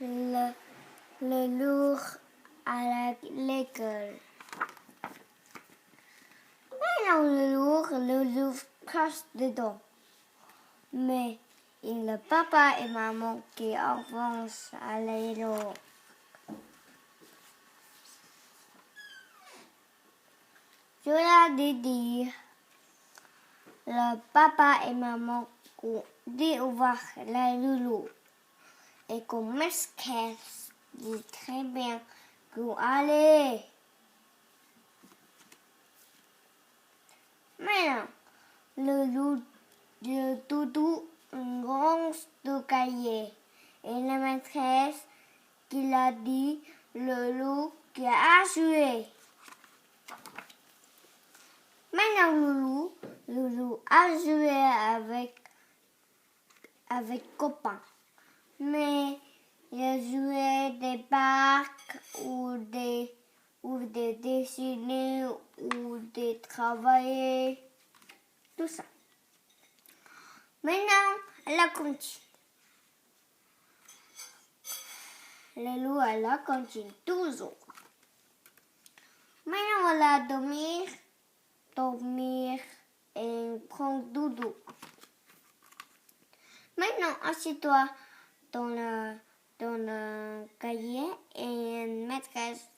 le loup à l'école. Maintenant, le loup passe dedans. Mais il y a papa et maman qui avancent à l'école. Je leur ai dit, le papa et maman ont découvert la loulou. Et comme qu'elle dit très bien qu'on allait. Maintenant, le doudou un grand de cahier. Et la maîtresse qui l'a dit, le loup qui a joué. Maintenant, le loup a joué avec copains. Mais il a joué des parcs ou des dessiner ou des travailler. Tout ça. Maintenant, elle a continué. Le loup, elle a continué toujours. Maintenant, elle a dormir et prendre doudou. Maintenant, assieds-toi dans le cahier et une maîtresse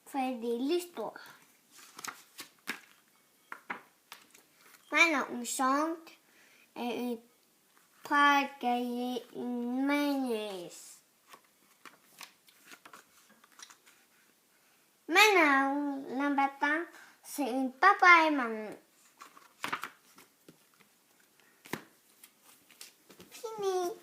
fait de l'histoire. Maintenant, on chante et on prend le cahier une mayonnaise. Maintenant, le matin, c'est une papa et maman. Fini.